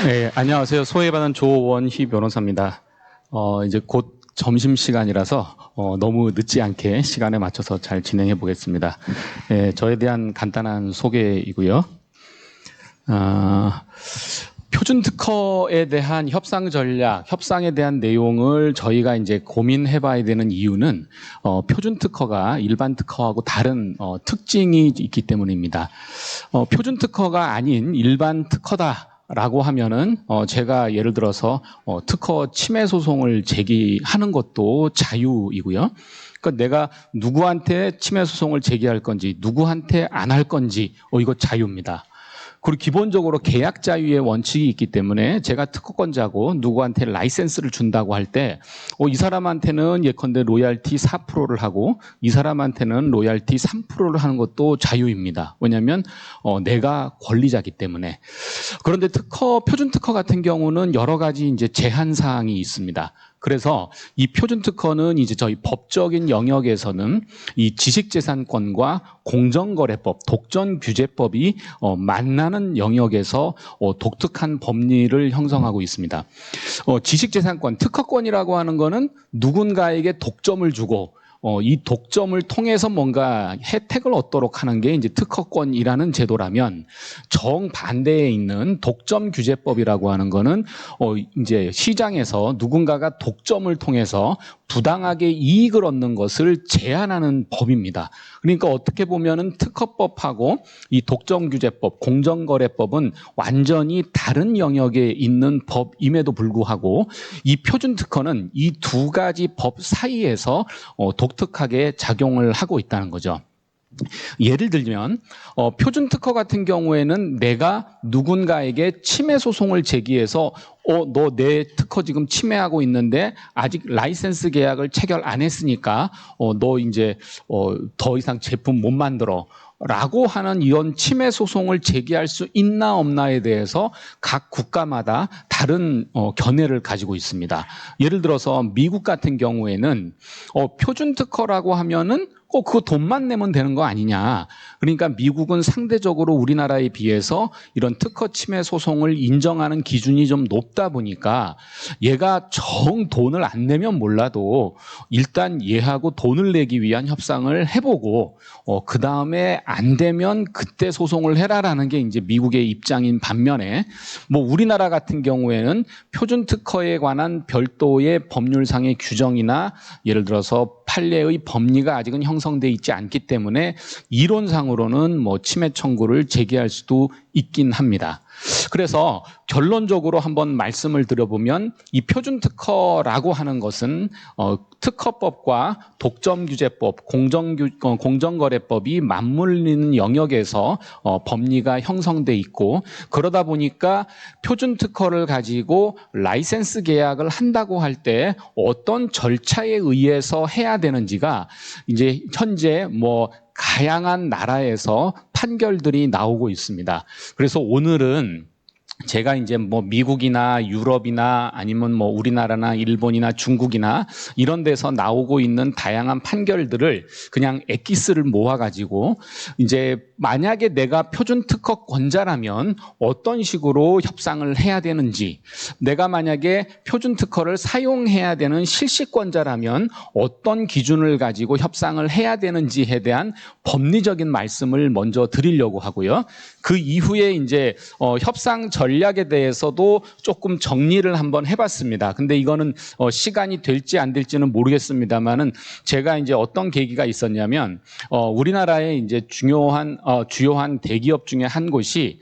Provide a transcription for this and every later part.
네, 안녕하세요. 소외받은 조원희 변호사입니다. 이제 곧 점심시간이라서 너무 늦지 않게 시간에 맞춰서 잘 진행해 보겠습니다. 저에 대한 간단한 소개이고요. 표준 특허에 대한 협상 전략, 협상에 대한 내용을 저희가 이제 고민해 봐야 되는 이유는 표준 특허가 일반 특허하고 다른 특징이 있기 때문입니다. 표준 특허가 아닌 일반 특허다. 라고 하면은 제가 예를 들어서 특허 침해 소송을 제기하는 것도 자유이고요. 그러니까 내가 누구한테 침해 소송을 제기할 건지 누구한테 안 할 건지 이거 자유입니다. 그리고 기본적으로 계약 자유의 원칙이 있기 때문에 제가 특허권자고 누구한테 라이센스를 준다고 할 때 이 사람한테는 예컨대 로얄티 4%를 하고 이 사람한테는 로얄티 3%를 하는 것도 자유입니다. 왜냐하면 내가 권리자이기 때문에. 그런데 표준 특허 같은 경우는 여러 가지 이제 제한 사항이 있습니다. 그래서 이 표준 특허는 이제 저희 법적인 영역에서는 이 지식재산권과 공정거래법, 독점규제법이 만나는 영역에서 독특한 법리를 형성하고 있습니다. 지식재산권, 특허권이라고 하는 거는 누군가에게 독점을 주고 이 독점을 통해서 뭔가 혜택을 얻도록 하는 게 이제 특허권이라는 제도라면 정반대에 있는 독점규제법이라고 하는 거는 이제 시장에서 누군가가 독점을 통해서 부당하게 이익을 얻는 것을 제한하는 법입니다. 그러니까 어떻게 보면은 특허법하고 이 독점규제법, 공정거래법은 완전히 다른 영역에 있는 법임에도 불구하고 이 표준특허는 이 두 가지 법 사이에서 독특하게 작용을 하고 있다는 거죠. 예를 들면 표준 특허 같은 경우에는 내가 누군가에게 침해 소송을 제기해서 너 내 특허 지금 침해하고 있는데 아직 라이센스 계약을 체결 안 했으니까 너 이제 더 이상 제품 못 만들어 라고 하는 이런 침해 소송을 제기할 수 있나 없나에 대해서 각 국가마다 다른 견해를 가지고 있습니다. 예를 들어서 미국 같은 경우에는 표준 특허라고 하면은 그거 돈만 내면 되는 거 아니냐. 그러니까 미국은 상대적으로 우리나라에 비해서 이런 특허 침해 소송을 인정하는 기준이 좀 높다 보니까 얘가 정 돈을 안 내면 몰라도 일단 얘하고 돈을 내기 위한 협상을 해보고 그 다음에 안 되면 그때 소송을 해라라는 게 이제 미국의 입장인 반면에 뭐 우리나라 같은 경우에는 표준 특허에 관한 별도의 법률상의 규정이나 예를 들어서 판례의 법리가 아직은 형성돼 있지 않기 때문에 이론상으로는 뭐 침해 청구를 제기할 수도 있긴 합니다. 그래서 결론적으로 한번 말씀을 드려보면 이 표준 특허라고 하는 것은 특허법과 독점규제법, 공정거래법이 맞물리는 영역에서 법리가 형성돼 있고 그러다 보니까 표준 특허를 가지고 라이센스 계약을 한다고 할 때 어떤 절차에 의해서 해야 되는지가 이제 현재 뭐 다양한 나라에서 판결들이 나오고 있습니다. 그래서 오늘은 제가 이제 뭐 미국이나 유럽이나 아니면 뭐 우리나라나 일본이나 중국이나 이런 데서 나오고 있는 다양한 판결들을 그냥 엑기스를 모아가지고 이제 만약에 내가 표준 특허권자라면 어떤 식으로 협상을 해야 되는지, 내가 만약에 표준 특허를 사용해야 되는 실시권자라면 어떤 기준을 가지고 협상을 해야 되는지에 대한 법리적인 말씀을 먼저 드리려고 하고요. 그 이후에 이제 협상 전략에 대해서도 조금 정리를 한번 해봤습니다. 근데 이거는 시간이 될지 안 될지는 모르겠습니다만은 제가 이제 어떤 계기가 있었냐면 우리나라의 이제 주요한 대기업 중에 한 곳이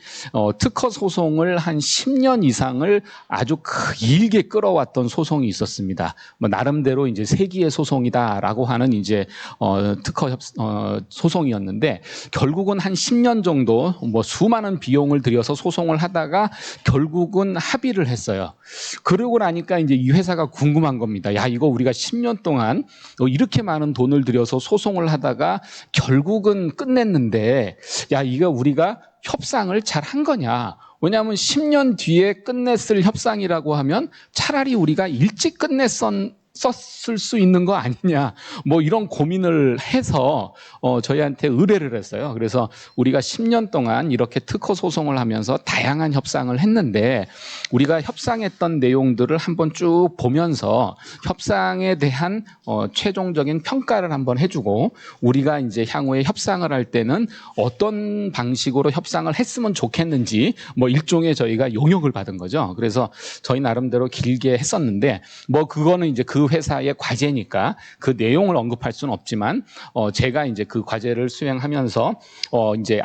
특허 소송을 한 10년 이상을 아주 길게 끌어왔던 소송이 있었습니다. 뭐 나름대로 이제 세기의 소송이다라고 하는 이제 특허 소송이었는데 결국은 한 10년 정도 뭐 수많은 비용을 들여서 소송을 하다가 결국은 합의를 했어요. 그러고 나니까 이제 이 회사가 궁금한 겁니다. 야, 이거 우리가 10년 동안 이렇게 많은 돈을 들여서 소송을 하다가 결국은 끝냈는데, 야, 이거 우리가 협상을 잘 한 거냐? 왜냐하면 10년 뒤에 끝냈을 협상이라고 하면 차라리 우리가 일찍 끝냈었 썼을 수 있는 거 아니냐, 뭐 이런 고민을 해서 저희한테 의뢰를 했어요. 그래서 우리가 10년 동안 이렇게 특허 소송을 하면서 다양한 협상을 했는데 우리가 협상했던 내용들을 한번 쭉 보면서 협상에 대한 최종적인 평가를 한번 해주고 우리가 이제 향후에 협상을 할 때는 어떤 방식으로 협상을 했으면 좋겠는지 뭐 일종의 저희가 용역을 받은 거죠. 그래서 저희 나름대로 길게 했었는데 뭐 그거는 이제 그 회사의 과제니까 그 내용을 언급할 수는 없지만 제가 이제 그 과제를 수행하면서 이제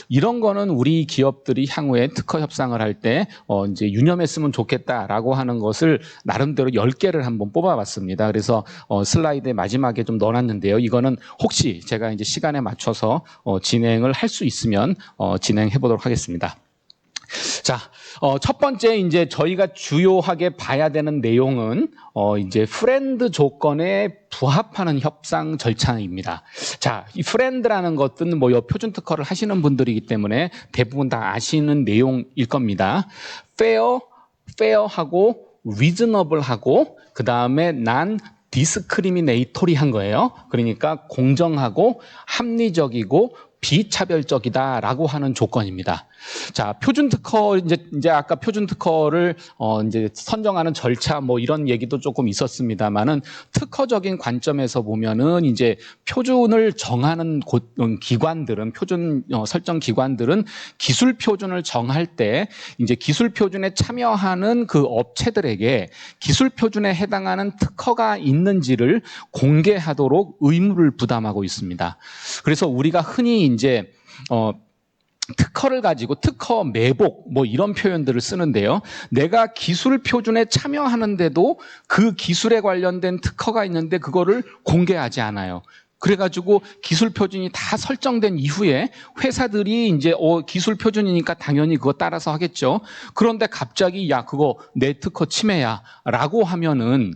이런 거는 우리 기업들이 향후에 특허 협상을 할 때 이제 유념했으면 좋겠다라고 하는 것을 나름대로 10개를 한번 뽑아봤습니다. 그래서 슬라이드의 마지막에 좀 넣어놨는데요. 이거는 혹시 제가 이제 시간에 맞춰서 진행을 할 수 있으면 진행해 보도록 하겠습니다. 자, 첫 번째 이제 저희가 주요하게 봐야 되는 내용은 이제 프렌드 조건에 부합하는 협상 절차입니다. 자, 이 프렌드라는 것은 뭐 표준 특허를 하시는 분들이기 때문에 대부분 다 아시는 내용일 겁니다. fair하고 reasonable하고 그 다음에 non discriminatory한 거예요. 그러니까 공정하고 합리적이고 비차별적이다라고 하는 조건입니다. 자, 표준 특허 이제 아까 표준 특허를 이제 선정하는 절차 뭐 이런 얘기도 조금 있었습니다만은 특허적인 관점에서 보면은 이제 표준을 정하는 기관들은 표준 설정 기관들은 기술 표준을 정할 때 이제 기술 표준에 참여하는 그 업체들에게 기술 표준에 해당하는 특허가 있는지를 공개하도록 의무를 부담하고 있습니다. 그래서 우리가 흔히 이제 특허를 가지고 특허 매복 뭐 이런 표현들을 쓰는데요. 내가 기술 표준에 참여하는데도 그 기술에 관련된 특허가 있는데 그거를 공개하지 않아요. 그래가지고 기술 표준이 다 설정된 이후에 회사들이 이제 기술 표준이니까 당연히 그거 따라서 하겠죠. 그런데 갑자기 야 그거 내 특허 침해야 라고 하면은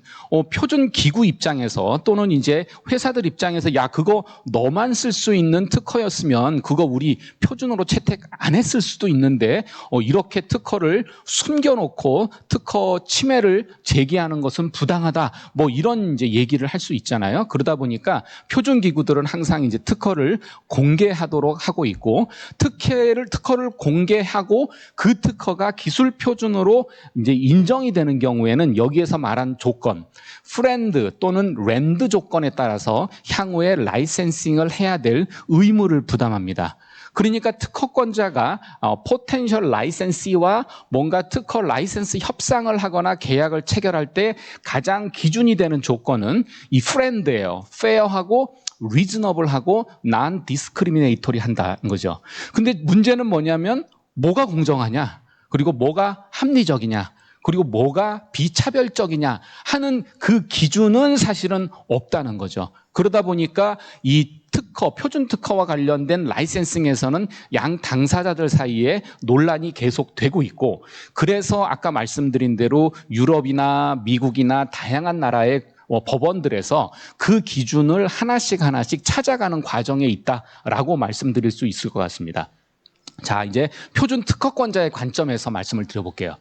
표준 기구 입장에서 또는 이제 회사들 입장에서 야 그거 너만 쓸 수 있는 특허였으면 그거 우리 표준으로 채택 안 했을 수도 있는데 이렇게 특허를 숨겨놓고 특허 침해를 제기하는 것은 부당하다 뭐 이런 이제 얘기를 할 수 있잖아요. 그러다 보니까 표준 기구들은 항상 이제 특허를 공개하도록 하고 있고 특허를 공개하고 그 특허가 기술 표준으로 이제 인정이 되는 경우에는 여기에서 말한 조건, 프렌드 또는 랜드 조건에 따라서 향후에 라이센싱을 해야 될 의무를 부담합니다. 그러니까 특허권자가 포텐셜 라이센시와 뭔가 특허 라이센스 협상을 하거나 계약을 체결할 때 가장 기준이 되는 조건은 이 프렌드예요. 페어하고 리즈너블하고 non discriminatory 한다는 거죠. 근데 문제는 뭐냐면 뭐가 공정하냐? 그리고 뭐가 합리적이냐? 그리고 뭐가 비차별적이냐 하는 그 기준은 사실은 없다는 거죠. 그러다 보니까 이 표준 특허와 관련된 라이센싱에서는 양 당사자들 사이에 논란이 계속되고 있고 그래서 아까 말씀드린 대로 유럽이나 미국이나 다양한 나라의 법원들에서 그 기준을 하나씩 찾아가는 과정에 있다라고 말씀드릴 수 있을 것 같습니다. 자, 이제 표준 특허권자의 관점에서 말씀을 드려볼게요.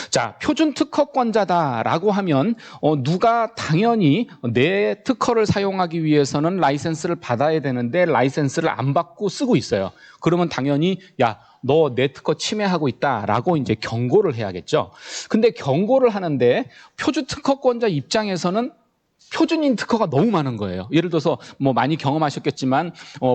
자, 표준 특허권자다라고 하면 누가 당연히 내 특허를 사용하기 위해서는 라이센스를 받아야 되는데 라이센스를 안 받고 쓰고 있어요. 그러면 당연히 야, 너 내 특허 침해하고 있다라고 이제 경고를 해야겠죠. 근데 경고를 하는데 표준 특허권자 입장에서는 표준인 특허가 너무 많은 거예요. 예를 들어서 뭐 많이 경험하셨겠지만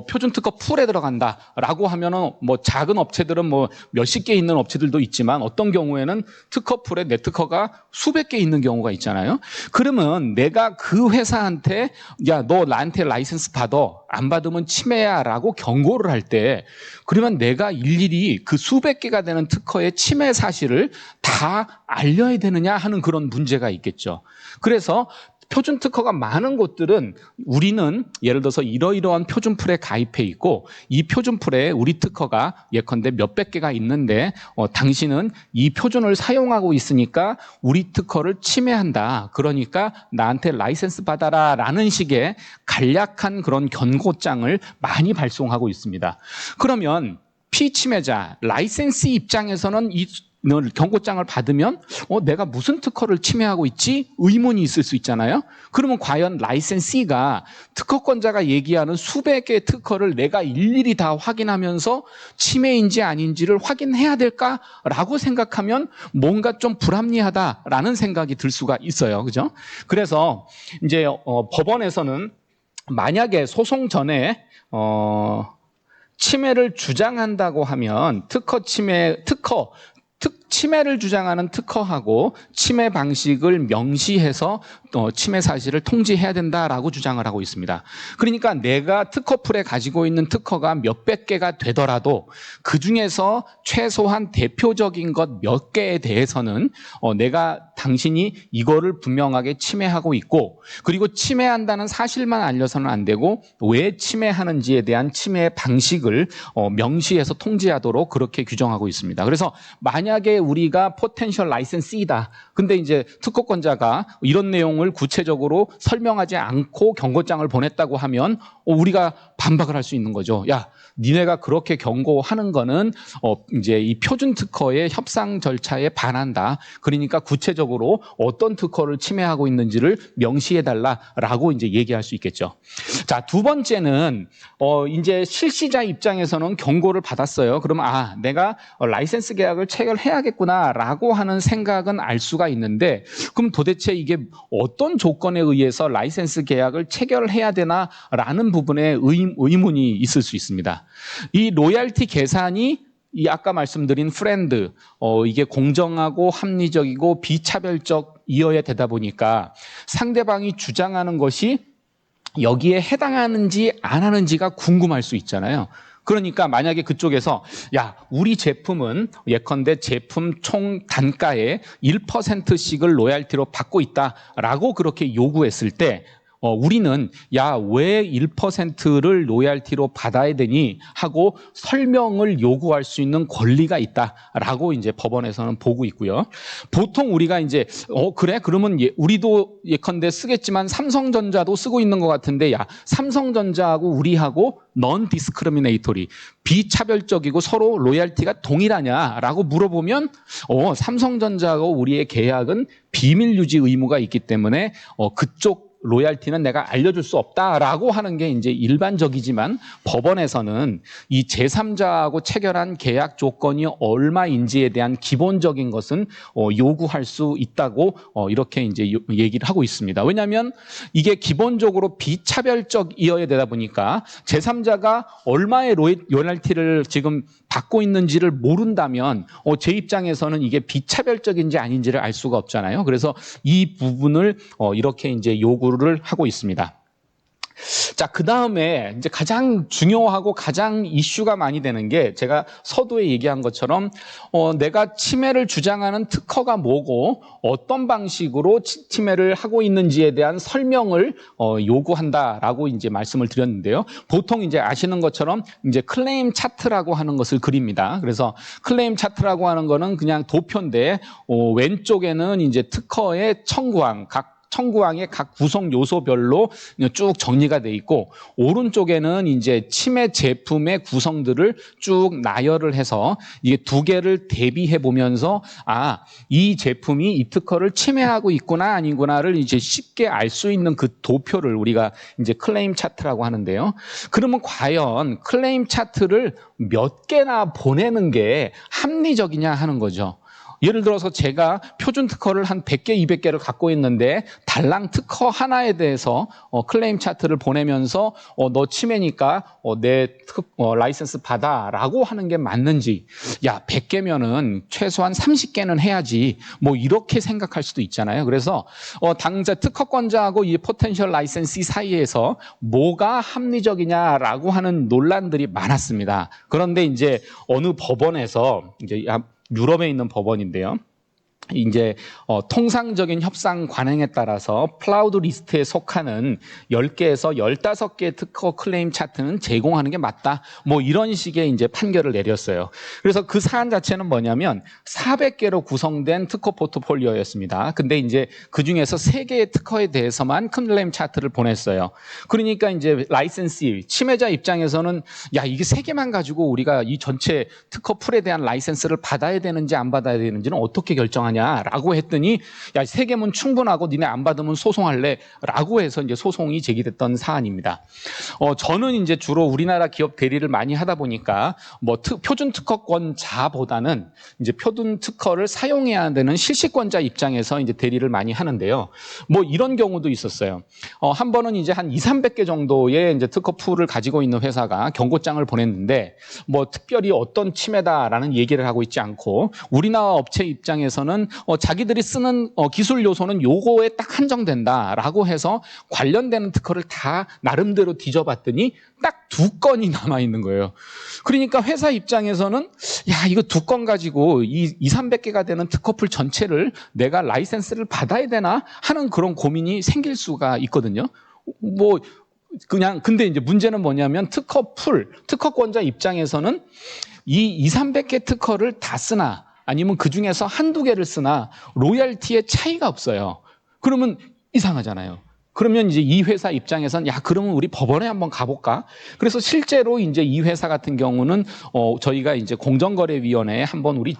표준 특허 풀에 들어간다라고 하면은 뭐 작은 업체들은 뭐 몇십 개 있는 업체들도 있지만 어떤 경우에는 특허 풀에 내 특허가 수백 개 있는 경우가 있잖아요. 그러면 내가 그 회사한테 야, 너 나한테 라이센스 받아. 안 받으면 침해야라고 경고를 할 때 그러면 내가 일일이 그 수백 개가 되는 특허의 침해 사실을 다 알려야 되느냐 하는 그런 문제가 있겠죠. 그래서 표준 특허가 많은 곳들은 우리는 예를 들어서 이러이러한 표준 풀에 가입해 있고 이 표준 풀에 우리 특허가 예컨대 몇백 개가 있는데 당신은 이 표준을 사용하고 있으니까 우리 특허를 침해한다. 그러니까 나한테 라이센스 받아라 라는 식의 간략한 그런 경고장을 많이 발송하고 있습니다. 그러면 피침해자, 라이센스 입장에서는 이 경고장을 받으면 내가 무슨 특허를 침해하고 있지? 의문이 있을 수 있잖아요. 그러면 과연 라이센시가 특허권자가 얘기하는 수백 개의 특허를 내가 일일이 다 확인하면서 침해인지 아닌지를 확인해야 될까라고 생각하면 뭔가 좀 불합리하다라는 생각이 들 수가 있어요. 그죠? 그래서 이제 법원에서는 만약에 소송 전에 침해를 주장한다고 하면 침해를 주장하는 특허하고 침해 방식을 명시해서 침해 사실을 통지해야 된다라고 주장을 하고 있습니다. 그러니까 내가 특허풀에 가지고 있는 특허가 몇백 개가 되더라도 그중에서 최소한 대표적인 것 몇 개에 대해서는 당신이 이거를 분명하게 침해하고 있고, 그리고 침해한다는 사실만 알려서는 안 되고 왜 침해하는지에 대한 침해 방식을 명시해서 통지하도록 그렇게 규정하고 있습니다. 그래서 만약에 우리가 포텐셜 라이센시이다. 근데 이제 특허권자가 이런 내용을 구체적으로 설명하지 않고 경고장을 보냈다고 하면 우리가 반박을 할 수 있는 거죠. 야, 니네가 그렇게 경고하는 거는 이제 이 표준 특허의 협상 절차에 반한다. 그러니까 구체적으로 어떤 특허를 침해하고 있는지를 명시해달라라고 이제 얘기할 수 있겠죠. 자, 두 번째는 이제 실시자 입장에서는 경고를 받았어요. 그러면 내가 라이센스 계약을 체결해야겠구나라고 하는 생각은 알 수가 있는데, 그럼 도대체 이게 어떤 조건에 의해서 라이센스 계약을 체결해야 되나라는 부분에 의문이 있을 수 있습니다. 이 로얄티 계산이 이 아까 말씀드린 프렌드, 이게 공정하고 합리적이고 비차별적이어야 되다 보니까 상대방이 주장하는 것이 여기에 해당하는지 안 하는지가 궁금할 수 있잖아요. 그러니까 만약에 그쪽에서 우리 제품은 예컨대 제품 총 단가의 1%씩을 로얄티로 받고 있다라고 그렇게 요구했을 때 우리는 왜 1%를 로얄티로 받아야 되니 하고 설명을 요구할 수 있는 권리가 있다라고 이제 법원에서는 보고 있고요. 보통 우리가 이제 그래? 그러면 우리도 예컨대 쓰겠지만 삼성전자도 쓰고 있는 것 같은데 삼성전자하고 우리하고 넌 디스크리미네이터리, 비차별적이고 서로 로얄티가 동일하냐라고 물어보면 삼성전자하고 우리의 계약은 비밀 유지 의무가 있기 때문에 그쪽 로얄티는 내가 알려줄 수 없다라고 하는 게 이제 일반적이지만, 법원에서는 이 제3자하고 체결한 계약 조건이 얼마인지에 대한 기본적인 것은 요구할 수 있다고 이렇게 이제 얘기를 하고 있습니다. 왜냐하면 이게 기본적으로 비차별적이어야 되다 보니까 제3자가 얼마의 로얄티를 지금 받고 있는지를 모른다면 제 입장에서는 이게 비차별적인지 아닌지를 알 수가 없잖아요. 그래서 이 부분을 이렇게 이제 요구를 하고 있습니다. 자, 그 다음에 이제 가장 중요하고 가장 이슈가 많이 되는 게 제가 서두에 얘기한 것처럼 내가 침해를 주장하는 특허가 뭐고 어떤 방식으로 침해를 하고 있는지에 대한 설명을 요구한다라고 이제 말씀을 드렸는데요. 보통 이제 아시는 것처럼 이제 클레임 차트라고 하는 것을 그립니다. 그래서 클레임 차트라고 하는 거는 그냥 도표인데 왼쪽에는 이제 특허의 청구항의 각 구성 요소별로 쭉 정리가 돼 있고, 오른쪽에는 이제 침해 제품의 구성들을 쭉 나열을 해서 이게 두 개를 대비해 보면서 이 제품이 이 특허를 침해하고 있구나 아니구나를 이제 쉽게 알 수 있는 그 도표를 우리가 이제 클레임 차트라고 하는데요. 그러면 과연 클레임 차트를 몇 개나 보내는 게 합리적이냐 하는 거죠. 예를 들어서 제가 표준 특허를 한 100개, 200개를 갖고 있는데 달랑 특허 하나에 대해서 클레임 차트를 보내면서 너 침해니까 내 라이센스 받아라고 하는 게 맞는지, 100개면은 최소한 30개는 해야지 뭐 이렇게 생각할 수도 있잖아요. 그래서 당자 특허권자하고 이 포텐셜 라이센시 사이에서 뭐가 합리적이냐라고 하는 논란들이 많았습니다. 그런데 이제 어느 법원에서 이제 유럽에 있는 법원인데요. 이제 통상적인 협상 관행에 따라서 클라우드 리스트에 속하는 10개에서 15개의 특허 클레임 차트는 제공하는 게 맞다. 뭐 이런 식의 이제 판결을 내렸어요. 그래서 그 사안 자체는 뭐냐면 400개로 구성된 특허 포트폴리오였습니다. 근데 이제 그 중에서 3개의 특허에 대해서만 클레임 차트를 보냈어요. 그러니까 이제 라이센시, 침해자 입장에서는 야, 이게 3개만 가지고 우리가 이 전체 특허 풀에 대한 라이센스를 받아야 되는지 안 받아야 되는지는 어떻게 결정하냐? 라고 했더니 야, 3개면 충분하고 니네 안 받으면 소송할래? 라고 해서 이제 소송이 제기됐던 사안입니다. 저는 이제 주로 우리나라 기업 대리를 많이 하다 보니까 뭐 표준 특허권자보다는 이제 표준 특허를 사용해야 되는 실시권자 입장에서 이제 대리를 많이 하는데요. 뭐 이런 경우도 있었어요. 한 번은 이제 한 200~300개 정도의 이제 특허 풀을 가지고 있는 회사가 경고장을 보냈는데 뭐 특별히 어떤 침해다라는 얘기를 하고 있지 않고 우리나라 업체 입장에서는 자기들이 쓰는 기술 요소는 요거에 딱 한정된다라고 해서 관련되는 특허를 다 나름대로 뒤져봤더니 딱 2건이 남아있는 거예요. 그러니까 회사 입장에서는 야, 이거 2건 가지고 이 200~300개가 되는 특허풀 전체를 내가 라이센스를 받아야 되나 하는 그런 고민이 생길 수가 있거든요. 뭐 그냥 근데 이제 문제는 뭐냐면 특허권자 입장에서는 이 200~300개 특허를 다 쓰나 아니면 그 중에서 1~2개를 쓰나 로열티에 차이가 없어요. 그러면 이상하잖아요. 그러면 이제 이 회사 입장에서는 야, 그러면 우리 법원에 한번 가볼까? 그래서 실제로 이제 이 회사 같은 경우는 저희가 이제 공정거래위원회에 한번 우리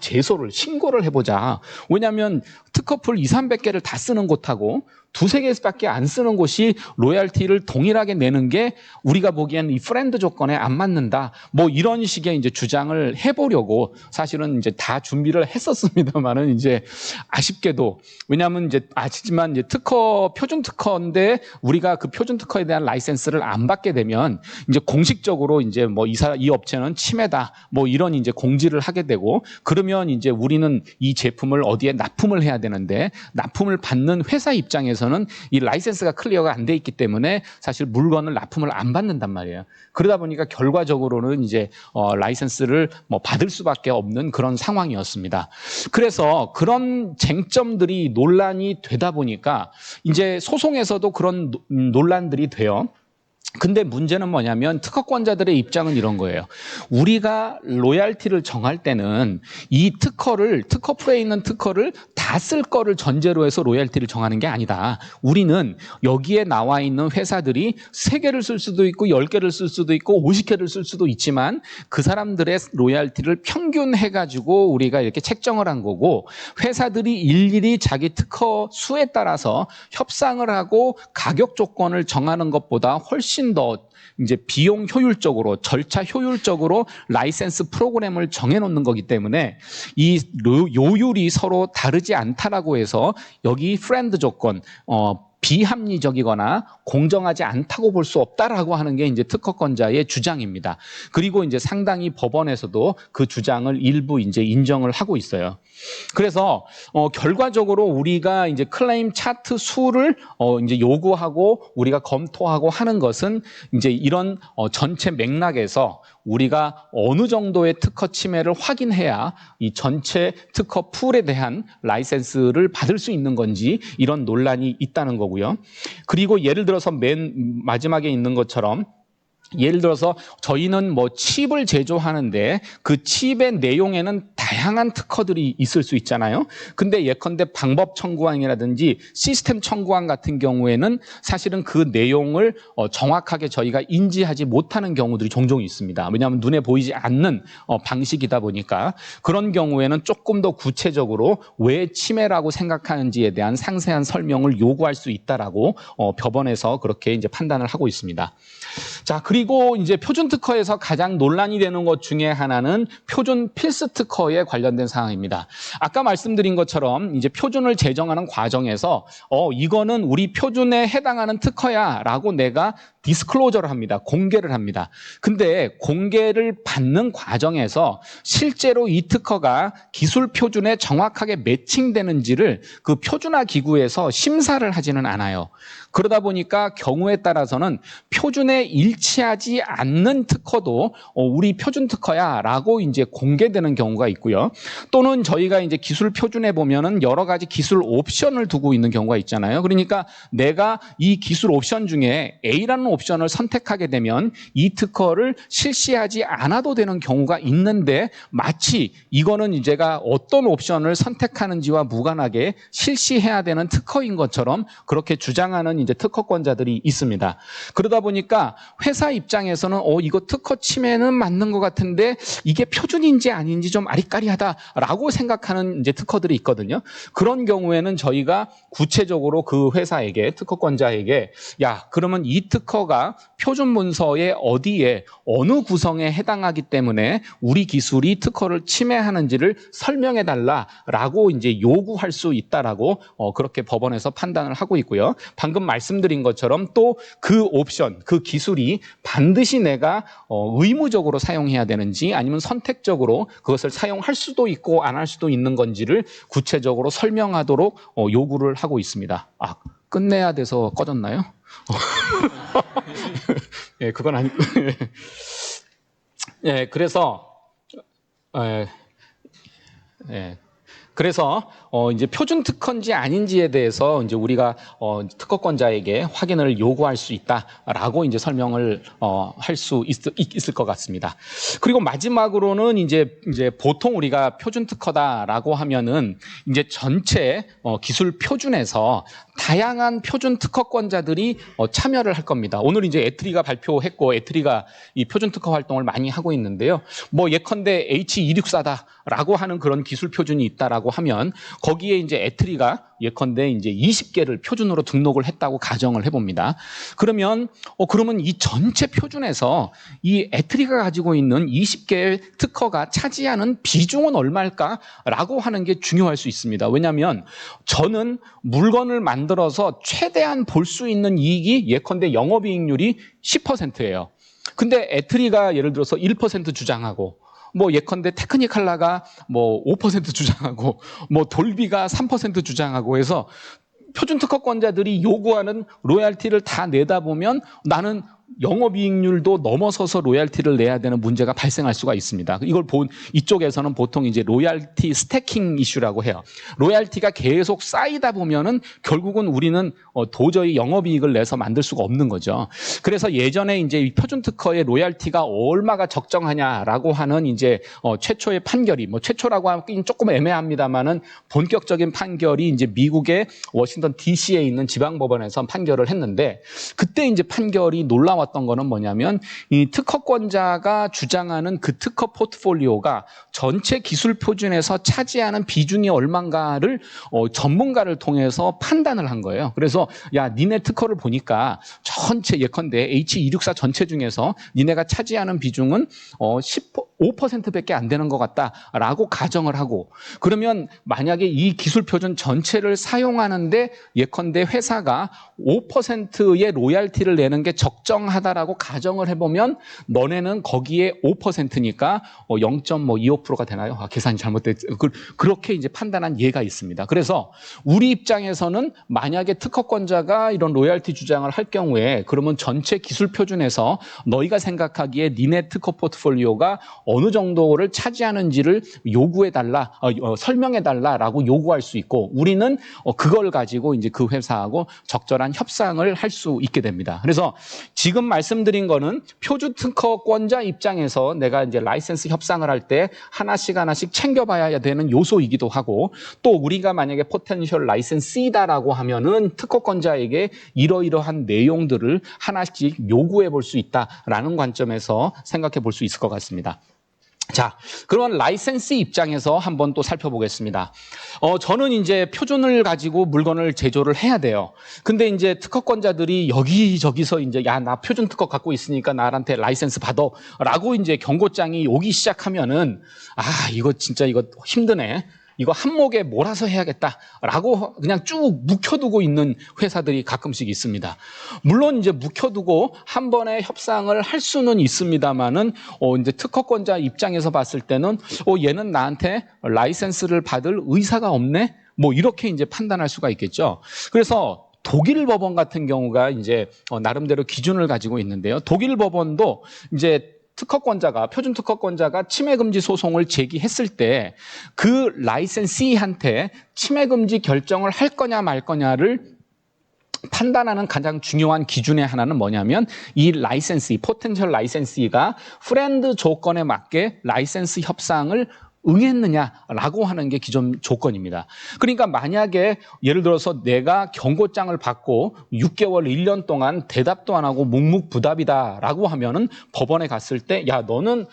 신고를 해보자. 왜냐하면 특허풀 200~300개를 다 쓰는 곳하고 2~3개밖에 안 쓰는 곳이 로열티를 동일하게 내는 게 우리가 보기에는 이 프렌드 조건에 안 맞는다. 뭐 이런 식의 이제 주장을 해보려고 사실은 이제 다 준비를 했었습니다만은 이제 아쉽게도 왜냐하면 이제 아시지만 이제 표준 특허인데 우리가 그 표준 특허에 대한 라이센스를 안 받게 되면 이제 공식적으로 이제 뭐 이 업체는 침해다. 뭐 이런 이제 공지를 하게 되고 그러면 이제 우리는 이 제품을 어디에 납품을 해야 되는데 납품을 받는 회사 입장에서는 이 라이센스가 클리어가 안 돼 있기 때문에 사실 물건을 납품을 안 받는단 말이에요. 그러다 보니까 결과적으로는 이제 라이센스를 뭐 받을 수밖에 없는 그런 상황이었습니다. 그래서 그런 쟁점들이 논란이 되다 보니까 이제 소송에서도 그런 논란들이 돼요. 근데 문제는 뭐냐면 특허권자들의 입장은 이런 거예요. 우리가 로얄티를 정할 때는 이 특허풀에 있는 특허를 다 쓸 거를 전제로 해서 로얄티를 정하는 게 아니다. 우리는 여기에 나와 있는 회사들이 3개를 쓸 수도 있고 10개를 쓸 수도 있고 50개를 쓸 수도 있지만 그 사람들의 로얄티를 평균해가지고 우리가 이렇게 책정을 한 거고 회사들이 일일이 자기 특허 수에 따라서 협상을 하고 가격 조건을 정하는 것보다 훨씬 더 이제 비용 효율적으로 절차 효율적으로 라이센스 프로그램을 정해놓는 거기 때문에 이 요율이 서로 다르지 않다라고 해서 여기 프렌드 조건 비합리적이거나 공정하지 않다고 볼 수 없다라고 하는 게 이제 특허권자의 주장입니다. 그리고 이제 상당히 법원에서도 그 주장을 일부 이제 인정을 하고 있어요. 그래서 결과적으로 우리가 이제 클레임 차트 수를 이제 요구하고 우리가 검토하고 하는 것은 이제 이런 전체 맥락에서 우리가 어느 정도의 특허 침해를 확인해야 이 전체 특허 풀에 대한 라이센스를 받을 수 있는 건지 이런 논란이 있다는 거고요. 그리고 예를 들어서 맨 마지막에 있는 것처럼 예를 들어서 저희는 뭐 칩을 제조하는데 그 칩의 내용에는 다양한 특허들이 있을 수 있잖아요. 근데 예컨대 방법 청구항이라든지 시스템 청구항 같은 경우에는 사실은 그 내용을 정확하게 저희가 인지하지 못하는 경우들이 종종 있습니다. 왜냐하면 눈에 보이지 않는 방식이다 보니까 그런 경우에는 조금 더 구체적으로 왜 침해라고 생각하는지에 대한 상세한 설명을 요구할 수 있다라고 법원에서 그렇게 이제 판단을 하고 있습니다. 자, 그리고 이제 표준 특허에서 가장 논란이 되는 것 중에 하나는 표준 필수 특허에 관련된 사항입니다. 아까 말씀드린 것처럼 이제 표준을 제정하는 과정에서 이거는 우리 표준에 해당하는 특허야라고 내가 디스클로저를 합니다. 공개를 합니다. 근데 공개를 받는 과정에서 실제로 이 특허가 기술 표준에 정확하게 매칭되는지를 그 표준화 기구에서 심사를 하지는 않아요. 그러다 보니까 경우에 따라서는 표준에 일치하지 않는 특허도 우리 표준 특허야 라고 이제 공개되는 경우가 있고요. 또는 저희가 이제 기술 표준에 보면은 여러 가지 기술 옵션을 두고 있는 경우가 있잖아요. 그러니까 내가 이 기술 옵션 중에 A라는 옵션을 선택하게 되면 이 특허를 실시하지 않아도 되는 경우가 있는데 마치 이거는 제가 어떤 옵션을 선택하는지와 무관하게 실시해야 되는 특허인 것처럼 그렇게 주장하는 이제 특허권자들이 있습니다. 그러다 보니까 회사 입장에서는 이거 특허 침해는 맞는 것 같은데 이게 표준인지 아닌지 좀 아리까리하다라고 생각하는 이제 특허들이 있거든요. 그런 경우에는 저희가 구체적으로 그 회사에게 특허권자에게 야 그러면 이 특허가 표준 문서의 어디에 어느 구성에 해당하기 때문에 우리 기술이 특허를 침해하는지를 설명해 달라라고 이제 요구할 수 있다라고 그렇게 법원에서 판단을 하고 있고요. 방금 말씀드린 것처럼 또 그 옵션, 그 기술이 반드시 내가 의무적으로 사용해야 되는지 아니면 선택적으로 그것을 사용할 수도 있고 안 할 수도 있는 건지를 구체적으로 설명하도록 요구를 하고 있습니다. 아, 끝내야 돼서 꺼졌나요? 예, 그건 아니고. 예, 그래서 그래서 이제 표준 특허인지 아닌지에 대해서 이제 우리가 특허권자에게 확인을 요구할 수 있다라고 이제 설명을 할 수 있을 것 같습니다. 그리고 마지막으로는 이제 보통 우리가 표준 특허다라고 하면은 이제 전체 기술 표준에서 다양한 표준 특허권자들이 참여를 할 겁니다. 오늘 이제 에트리가 발표했고 에트리가 이 표준 특허 활동을 많이 하고 있는데요. 뭐 예컨대 H264다라고 하는 그런 기술 표준이 있다라고 하면 거기에 이제 에트리가 예컨대 이제 20개를 표준으로 등록을 했다고 가정을 해봅니다. 그러면 이 전체 표준에서 이 에트리가 가지고 있는 20개의 특허가 차지하는 비중은 얼마일까라고 하는 게 중요할 수 있습니다. 왜냐하면 저는 물건을 만들어서 최대한 볼 수 있는 이익이 예컨대 영업이익률이 10%예요. 근데 에트리가 예를 들어서 1% 주장하고 뭐 예컨대 테크니칼라가 뭐 5% 주장하고 뭐 돌비가 3% 주장하고 해서 표준 특허권자들이 요구하는 로얄티를 다 내다 보면 나는 영업이익률도 넘어서서 로얄티를 내야 되는 문제가 발생할 수가 있습니다. 이걸 이쪽에서는 보통 이제 로얄티 스태킹 이슈라고 해요. 로얄티가 계속 쌓이다 보면은 결국은 우리는 도저히 영업이익을 내서 만들 수가 없는 거죠. 그래서 예전에 이제 이 표준 특허의 로얄티가 얼마가 적정하냐라고 하는 이제 최초의 판결이 뭐 최초라고 하긴 조금 애매합니다만은 본격적인 판결이 이제 미국의 워싱턴 DC에 있는 지방법원에서 판결을 했는데 그때 이제 판결이 놀라웠던 거는 뭐냐면 이 특허권자가 주장하는 그 특허 포트폴리오가 전체 기술 표준에서 차지하는 비중이 얼마인가를 전문가를 통해서 판단을 한 거예요. 그래서 야 니네 특허를 보니까 전체 예컨대 H264 전체 중에서 니네가 차지하는 비중은 5%밖에 안 되는 것 같다라고 가정을 하고 그러면 만약에 이 기술 표준 전체를 사용하는데 예컨대 회사가 5%의 로얄티를 내는 게 적정하다라고 가정을 해보면 너네는 거기에 5%니까 0.25%가 되나요? 계산이 잘못됐죠. 그렇게 이제 판단한 예가 있습니다. 그래서 우리 입장에서는 만약에 특허권자가 이런 로얄티 주장을 할 경우에 그러면 전체 기술 표준에서 너희가 생각하기에 니네 특허 포트폴리오가 어느 정도를 차지하는지를 요구해달라, 설명해달라라고 요구할 수 있고 우리는 그걸 가지고 이제 그 회사하고 적절한 협상을 할 수 있게 됩니다. 그래서 지금 말씀드린 거는 표준 특허권자 입장에서 내가 이제 라이센스 협상을 할 때 하나씩 챙겨봐야 되는 요소이기도 하고 또 우리가 만약에 포텐셜 라이센시다라고 하면은 특허권자에게 이러이러한 내용들을 하나씩 요구해 볼 수 있다라는 관점에서 생각해 볼 수 있을 것 같습니다. 자, 그러면 라이센스 입장에서 한번 또 살펴보겠습니다. 저는 이제 표준을 가지고 물건을 제조를 해야 돼요. 근데 이제 특허권자들이 여기저기서 이제 야, 나 표준 특허 갖고 있으니까 나한테 라이센스 받아라고 이제 경고장이 오기 시작하면은 이거 진짜 이거 힘드네. 이거 한목에 몰아서 해야겠다라고 그냥 쭉 묵혀두고 있는 회사들이 가끔씩 있습니다. 물론 이제 묵혀두고 한 번에 협상을 할 수는 있습니다만은 이제 특허권자 입장에서 봤을 때는 얘는 나한테 라이센스를 받을 의사가 없네. 뭐 이렇게 이제 판단할 수가 있겠죠. 그래서 독일 법원 같은 경우가 이제 나름대로 기준을 가지고 있는데요. 독일 법원도 이제 표준 특허권자가 침해금지 소송을 제기했을 때 그 라이센시한테 침해금지 결정을 할 거냐 말 거냐를 판단하는 가장 중요한 기준의 하나는 뭐냐면 이 포텐셜 라이센시가 프렌드 조건에 맞게 라이센스 협상을 응했느냐라고 하는 게 기존 조건입니다. 그러니까 만약에 예를 들어서 내가 경고장을 받고 6개월, 1년 동안 대답도 안 하고 묵묵부답이다라고 하면은 법원에 갔을 때 야, 너는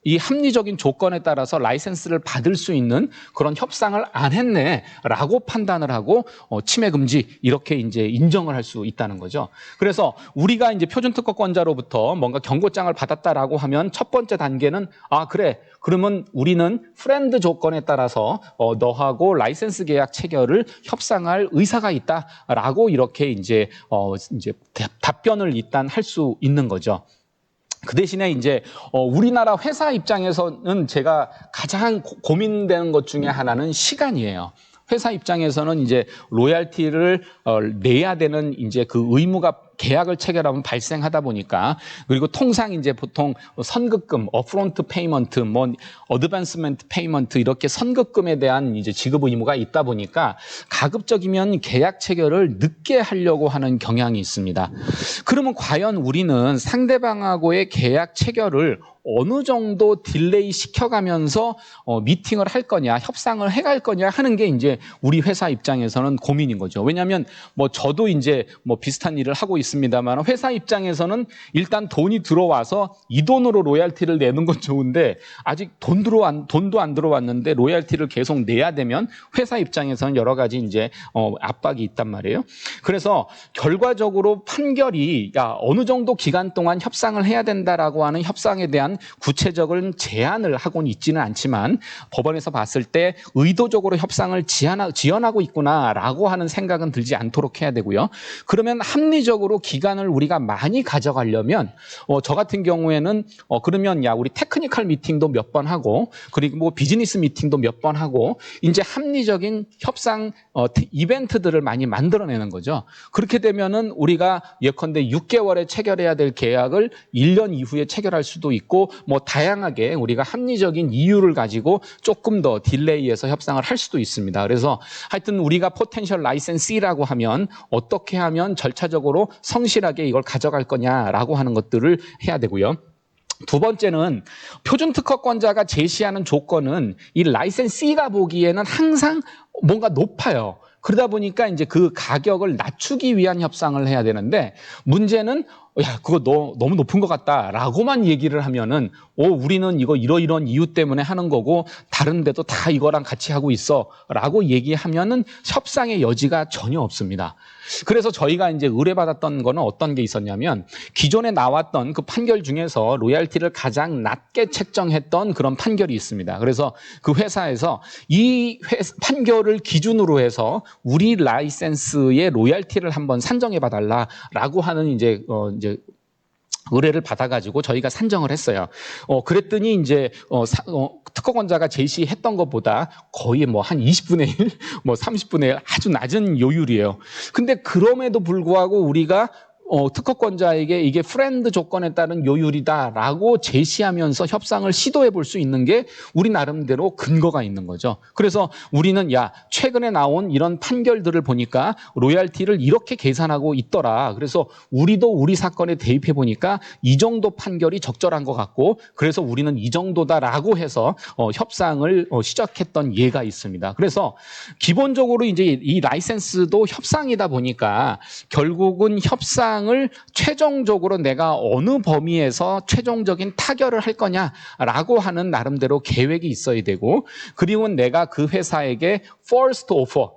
이 합리적인 조건에 따라서 라이센스를 받을 수 있는 그런 협상을 안 했네라고 판단을 하고 침해 금지 이렇게 이제 인정을 할 수 있다는 거죠. 그래서 우리가 이제 표준 특허권자로부터 뭔가 경고장을 받았다라고 하면 첫 번째 단계는 그래. 그러면 우리는 프렌드 조건에 따라서 너하고 라이센스 계약 체결을 협상할 의사가 있다라고 이렇게 이제 답변을 일단 할 수 있는 거죠. 그 대신에 이제 우리나라 회사 입장에서는 제가 가장 고민되는 것 중에 하나는 시간이에요. 회사 입장에서는 이제 로얄티를 내야 되는 이제 그 의무가 계약을 체결하면 발생하다 보니까 그리고 통상 이제 보통 선급금, 어프론트 페이먼트, 뭐 어드밴스먼트 페이먼트 이렇게 선급금에 대한 이제 지급 의무가 있다 보니까 가급적이면 계약 체결을 늦게 하려고 하는 경향이 있습니다. 그러면 과연 우리는 상대방하고의 계약 체결을 어느 정도 딜레이 시켜가면서 미팅을 할 거냐, 협상을 해갈 거냐 하는 게 이제 우리 회사 입장에서는 고민인 거죠. 왜냐하면 뭐 저도 이제 뭐 비슷한 일을 하고 있습니다만 회사 입장에서는 일단 돈이 들어와서 이 돈으로 로얄티를 내는 건 좋은데 아직 돈도 안 들어왔는데 로얄티를 계속 내야 되면 회사 입장에서는 여러 가지 이제 압박이 있단 말이에요. 그래서 결과적으로 판결이 어느 정도 기간 동안 협상을 해야 된다라고 하는 협상에 대한 구체적인 제한을 하고는 있지는 않지만 법원에서 봤을 때 의도적으로 협상을 지연하고 있구나라고 하는 생각은 들지 않도록 해야 되고요. 그러면 합리적으로 기간을 우리가 많이 가져가려면 저 같은 경우에는 그러면 우리 테크니컬 미팅도 몇 번 하고 그리고 뭐 비즈니스 미팅도 몇 번 하고 이제 합리적인 협상 이벤트들을 많이 만들어내는 거죠. 그렇게 되면은 우리가 예컨대 6개월에 체결해야 될 계약을 1년 이후에 체결할 수도 있고 뭐 다양하게 우리가 합리적인 이유를 가지고 조금 더 딜레이해서 협상을 할 수도 있습니다. 그래서 하여튼 우리가 포텐셜 라이센시라고 하면 어떻게 하면 절차적으로 성실하게 이걸 가져갈 거냐라고 하는 것들을 해야 되고요. 두 번째는 표준 특허권자가 제시하는 조건은 이 라이센시가 보기에는 항상 뭔가 높아요. 그러다 보니까 이제 그 가격을 낮추기 위한 협상을 해야 되는데 문제는 그거 너무 높은 것 같다라고만 얘기를 하면은 우리는 이거 이러이러한 이유 때문에 하는 거고 다른 데도 다 이거랑 같이 하고 있어라고 얘기하면은 협상의 여지가 전혀 없습니다. 그래서 저희가 이제 의뢰받았던 거는 어떤 게 있었냐면 기존에 나왔던 그 판결 중에서 로얄티를 가장 낮게 책정했던 그런 판결이 있습니다. 그래서 그 회사에서 이 판결을 기준으로 해서 우리 라이센스의 로얄티를 한번 산정해 봐달라라고 하는 이제 의뢰를 받아가지고 저희가 산정을 했어요. 그랬더니 이제 특허권자가 제시했던 것보다 거의 뭐 한 20분의 1, 뭐 30분의 1 아주 낮은 요율이에요. 근데 그럼에도 불구하고 우리가 특허권자에게 이게 프렌드 조건에 따른 요율이다라고 제시하면서 협상을 시도해 볼 수 있는 게 우리 나름대로 근거가 있는 거죠. 그래서 우리는 최근에 나온 이런 판결들을 보니까 로얄티를 이렇게 계산하고 있더라. 그래서 우리도 우리 사건에 대입해 보니까 이 정도 판결이 적절한 것 같고 그래서 우리는 이 정도다라고 해서 협상을 시작했던 예가 있습니다. 그래서 기본적으로 이제 이 라이센스도 협상이다 보니까 결국은 협상을 최종적으로 내가 어느 범위에서 최종적인 타결을 할 거냐라고 하는 나름대로 계획이 있어야 되고 그리고 내가 그 회사에게 first offer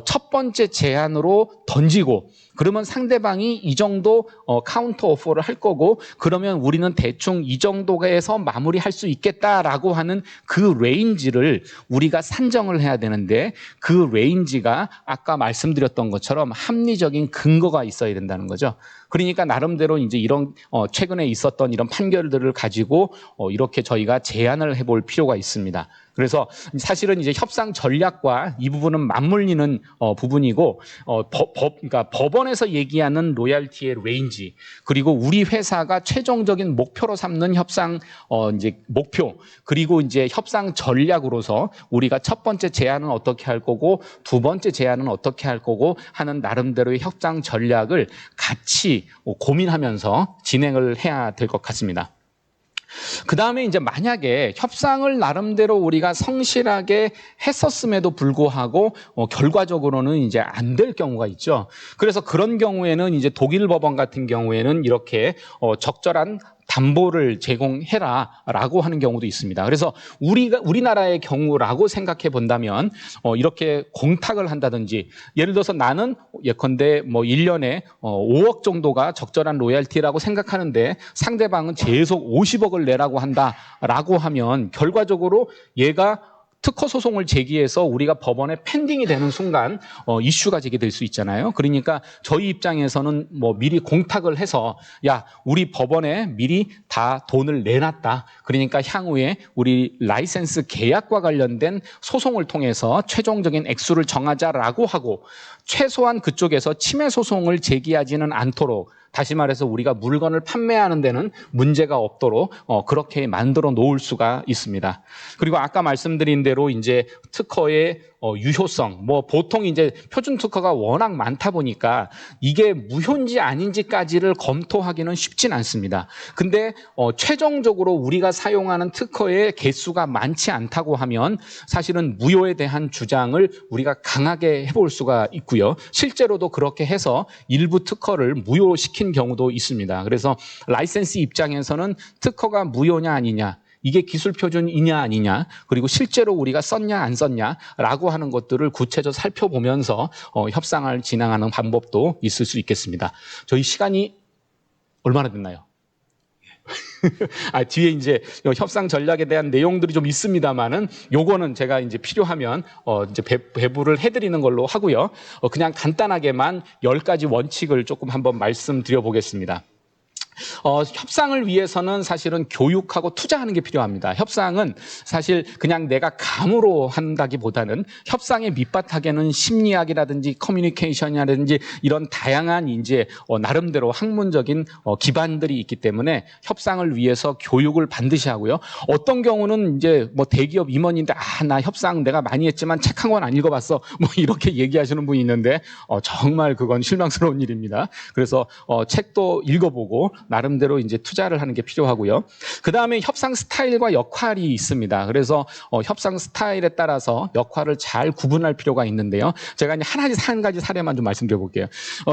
첫 번째 제안으로 던지고 그러면 상대방이 이 정도 카운터 오퍼를 할 거고 그러면 우리는 대충 이 정도에서 마무리할 수 있겠다라고 하는 그 레인지를 우리가 산정을 해야 되는데 그 레인지가 아까 말씀드렸던 것처럼 합리적인 근거가 있어야 된다는 거죠. 그러니까 나름대로 이제 이런 최근에 있었던 이런 판결들을 가지고 이렇게 저희가 제안을 해볼 필요가 있습니다. 그래서 사실은 이제 협상 전략과 이 부분은 맞물리는 부분이고 그러니까 법원에서 얘기하는 로얄티의 레인지 그리고 우리 회사가 최종적인 목표로 삼는 협상 이제 목표 그리고 이제 협상 전략으로서 우리가 첫 번째 제안은 어떻게 할 거고 두 번째 제안은 어떻게 할 거고 하는 나름대로의 협상 전략을 같이 고민하면서 진행을 해야 될 것 같습니다. 그 다음에 이제 만약에 협상을 나름대로 우리가 성실하게 했었음에도 불구하고 결과적으로는 이제 안 될 경우가 있죠. 그래서 그런 경우에는 이제 독일 법원 같은 경우에는 이렇게 적절한 담보를 제공해라라고 하는 경우도 있습니다. 그래서 우리나라의 경우라고 생각해 본다면 이렇게 공탁을 한다든지 예를 들어서 나는 예컨대 뭐 1년에 5억 정도가 적절한 로얄티라고 생각하는데 상대방은 계속 50억을 내라고 한다라고 하면 결과적으로 얘가 특허 소송을 제기해서 우리가 법원에 펜딩이 되는 순간 이슈가 제기될 수 있잖아요. 그러니까 저희 입장에서는 뭐 미리 공탁을 해서 야 우리 법원에 미리 다 돈을 내놨다. 그러니까 향후에 우리 라이센스 계약과 관련된 소송을 통해서 최종적인 액수를 정하자라고 하고 최소한 그쪽에서 침해 소송을 제기하지는 않도록 다시 말해서 우리가 물건을 판매하는 데는 문제가 없도록 그렇게 만들어 놓을 수가 있습니다. 그리고 아까 말씀드린 대로 이제 특허의 유효성, 뭐 보통 이제 표준 특허가 워낙 많다 보니까 이게 무효인지 아닌지까지를 검토하기는 쉽진 않습니다. 근데 최종적으로 우리가 사용하는 특허의 개수가 많지 않다고 하면 사실은 무효에 대한 주장을 우리가 강하게 해볼 수가 있고요. 실제로도 그렇게 해서 일부 특허를 무효시킨 경우도 있습니다. 그래서 라이센스 입장에서는 특허가 무효냐 아니냐 이게 기술 표준이냐 아니냐 그리고 실제로 우리가 썼냐 안 썼냐라고 하는 것들을 구체적으로 살펴보면서 협상을 진행하는 방법도 있을 수 있겠습니다. 저희 시간이 얼마나 됐나요? 뒤에 이제 협상 전략에 대한 내용들이 좀 있습니다만은 요거는 제가 이제 필요하면 이제 배부를 해드리는 걸로 하고요. 그냥 간단하게만 10가지 원칙을 조금 한번 말씀드려 보겠습니다. 협상을 위해서는 사실은 교육하고 투자하는 게 필요합니다. 협상은 사실 그냥 내가 감으로 한다기보다는 협상의 밑바탕에는 심리학이라든지 커뮤니케이션이라든지 이런 다양한 이제 나름대로 학문적인 기반들이 있기 때문에 협상을 위해서 교육을 반드시 하고요. 어떤 경우는 이제 뭐 대기업 임원인데 나 협상 내가 많이 했지만 책 한 권 안 읽어봤어 뭐 이렇게 얘기하시는 분이 있는데 정말 그건 실망스러운 일입니다. 그래서 책도 읽어보고 나름대로 이제 투자를 하는 게 필요하고요. 그 다음에 협상 스타일과 역할이 있습니다. 그래서 협상 스타일에 따라서 역할을 잘 구분할 필요가 있는데요. 제가 이제 한 가지 사례만 좀 말씀드려 볼게요.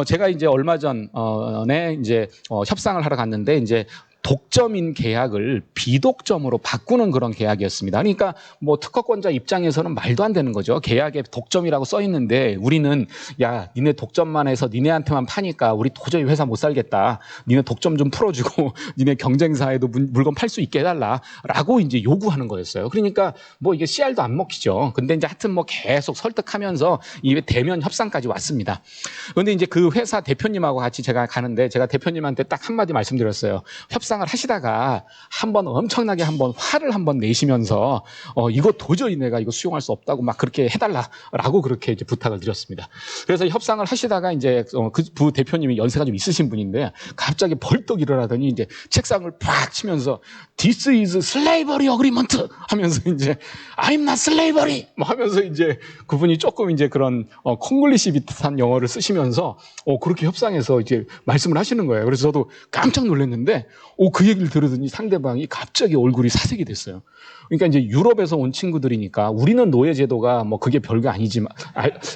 제가 이제 얼마 전에 이제 협상을 하러 갔는데 이제 독점인 계약을 비독점으로 바꾸는 그런 계약이었습니다. 그러니까 뭐 특허권자 입장에서는 말도 안 되는 거죠. 계약에 독점이라고 써 있는데 우리는 야 니네 독점만 해서 니네한테만 파니까 우리 도저히 회사 못 살겠다. 니네 독점 좀 풀어주고 니네 경쟁사에도 물건 팔 수 있게 해달라라고 이제 요구하는 거였어요. 그러니까 뭐 이게 씨알도 안 먹히죠. 근데 이제 하여튼 뭐 계속 설득하면서 이 대면 협상까지 왔습니다. 그런데 이제 그 회사 대표님하고 같이 제가 가는데 제가 대표님한테 딱 한마디 말씀드렸어요. 협상을 하시다가 한번 엄청나게 한번 화를 한번 내시면서 이거 도저히 내가 이거 수용할 수 없다고 막 그렇게 해달라라고 그렇게 이제 부탁을 드렸습니다. 그래서 협상을 하시다가 이제 그 부 대표님이 연세가 좀 있으신 분인데 갑자기 벌떡 일어나더니 이제 책상을 팍 치면서 This is slavery agreement 하면서 이제 I'm not slavery 뭐 하면서 이제 그분이 조금 이제 그런 콩글리시 비슷한 영어를 쓰시면서 그렇게 협상에서 이제 말씀을 하시는 거예요. 그래서 저도 깜짝 놀랐는데 그 얘기를 들으더니 상대방이 갑자기 얼굴이 사색이 됐어요. 그러니까 이제 유럽에서 온 친구들이니까 우리는 노예제도가 뭐 그게 별게 아니지만,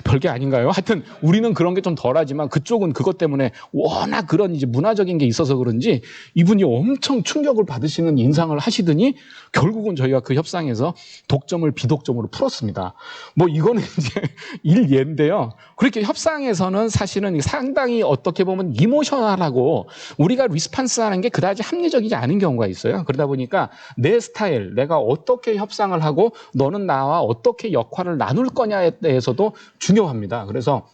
별게 아닌가요? 하여튼 우리는 그런 게 좀 덜하지만 그쪽은 그것 때문에 워낙 그런 이제 문화적인 게 있어서 그런지 이분이 엄청 충격을 받으시는 인상을 하시더니 결국은 저희가 그 협상에서 독점을 비독점으로 풀었습니다. 뭐 이거는 이제 일예인데요. 그렇게 협상에서는 사실은 상당히 어떻게 보면 이모셔널하고 우리가 리스판스하는 게 그다지 합리적이지 않은 경우가 있어요. 그러다 보니까 내 스타일, 내가 어떻게 협상을 하고 너는 나와 어떻게 역할을 나눌 거냐에 대해서도 중요합니다. 그래서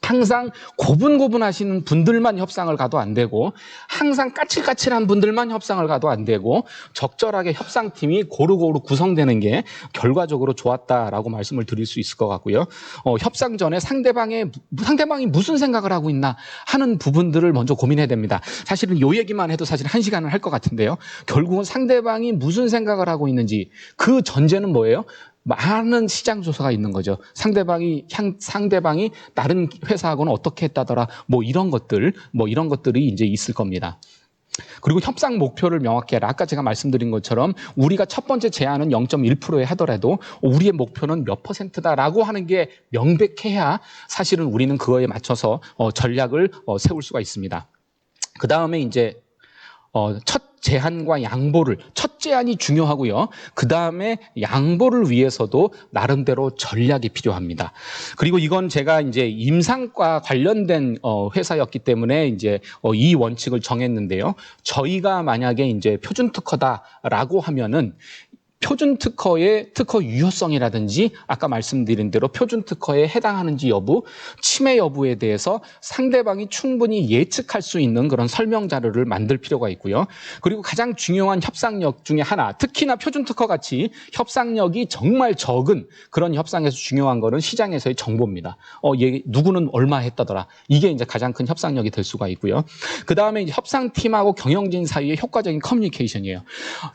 항상 고분고분하시는 분들만 협상을 가도 안 되고 항상 까칠까칠한 분들만 협상을 가도 안 되고 적절하게 협상팀이 고루고루 구성되는 게 결과적으로 좋았다라고 말씀을 드릴 수 있을 것 같고요. 협상 전에 상대방이 무슨 생각을 하고 있나 하는 부분들을 먼저 고민해야 됩니다. 사실은 이 얘기만 해도 사실 1시간을 할 것 같은데요. 결국은 상대방이 무슨 생각을 하고 있는지 그 전제는 뭐예요? 많은 시장 조사가 있는 거죠. 상대방이 다른 회사하고는 어떻게 했다더라. 뭐 이런 것들이 이제 있을 겁니다. 그리고 협상 목표를 명확히 해라. 아까 제가 말씀드린 것처럼 우리가 첫 번째 제안은 0.1%에 하더라도 우리의 목표는 몇 %다라고 하는 게 명백해야 사실은 우리는 그거에 맞춰서 전략을 세울 수가 있습니다. 그 다음에 이제 첫 제안과 양보를, 첫 제안이 중요하고요. 그 다음에 양보를 위해서도 나름대로 전략이 필요합니다. 그리고 이건 제가 이제 임상과 관련된 회사였기 때문에 이제 이 원칙을 정했는데요. 저희가 만약에 이제 표준 특허다라고 하면은 표준 특허의 특허 유효성이라든지 아까 말씀드린 대로 표준 특허에 해당하는지 여부, 침해 여부에 대해서 상대방이 충분히 예측할 수 있는 그런 설명 자료를 만들 필요가 있고요. 그리고 가장 중요한 협상력 중에 하나, 특히나 표준 특허 같이 협상력이 정말 적은 그런 협상에서 중요한 거는 시장에서의 정보입니다. 누구는 얼마 했다더라. 이게 이제 가장 큰 협상력이 될 수가 있고요. 그 다음에 이제 협상팀하고 경영진 사이의 효과적인 커뮤니케이션이에요.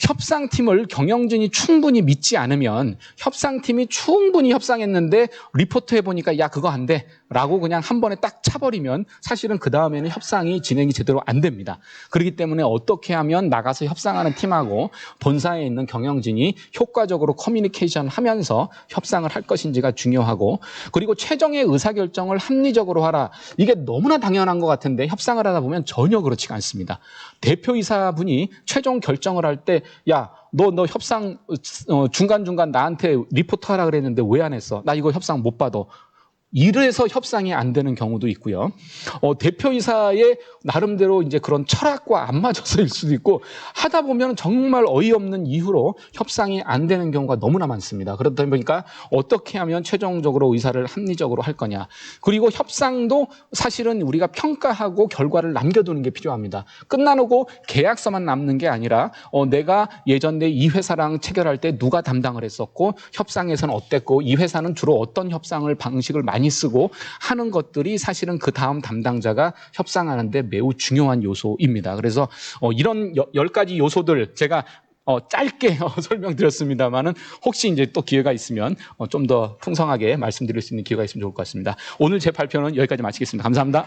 협상팀을 경영진이 충분히 믿지 않으면 협상팀이 충분히 협상했는데 리포트 해보니까 야 그거 안 돼 라고 그냥 한 번에 딱 차버리면 사실은 그 다음에는 협상이 진행이 제대로 안 됩니다. 그렇기 때문에 어떻게 하면 나가서 협상하는 팀하고 본사에 있는 경영진이 효과적으로 커뮤니케이션 하면서 협상을 할 것인지가 중요하고, 그리고 최종의 의사결정을 합리적으로 하라. 이게 너무나 당연한 것 같은데 협상을 하다 보면 전혀 그렇지가 않습니다. 대표이사분이 최종 결정을 할 때 야 너 협상 중간중간 나한테 리포트 하라 그랬는데 왜 안 했어? 나 이거 협상 못 받아. 이래서 협상이 안 되는 경우도 있고요. 대표이사의 나름대로 이제 그런 철학과 안 맞아서일 수도 있고, 하다 보면 정말 어이없는 이유로 협상이 안 되는 경우가 너무나 많습니다. 그러다 보니까 어떻게 하면 최종적으로 의사를 합리적으로 할 거냐. 그리고 협상도 사실은 우리가 평가하고 결과를 남겨두는 게 필요합니다. 끝나고 계약서만 남는 게 아니라 내가 예전에 이 회사랑 체결할 때 누가 담당을 했었고 협상에서는 어땠고 이 회사는 주로 어떤 협상을 방식을 많이 쓰고 하는 것들이 사실은 그 다음 담당자가 협상하는데 매우 중요한 요소입니다. 그래서 이런 10가지 요소들 제가 짧게 설명드렸습니다만은 혹시 이제 또 기회가 있으면 좀 더 풍성하게 말씀드릴 수 있는 기회가 있으면 좋을 것 같습니다. 오늘 제 발표는 여기까지 마치겠습니다. 감사합니다.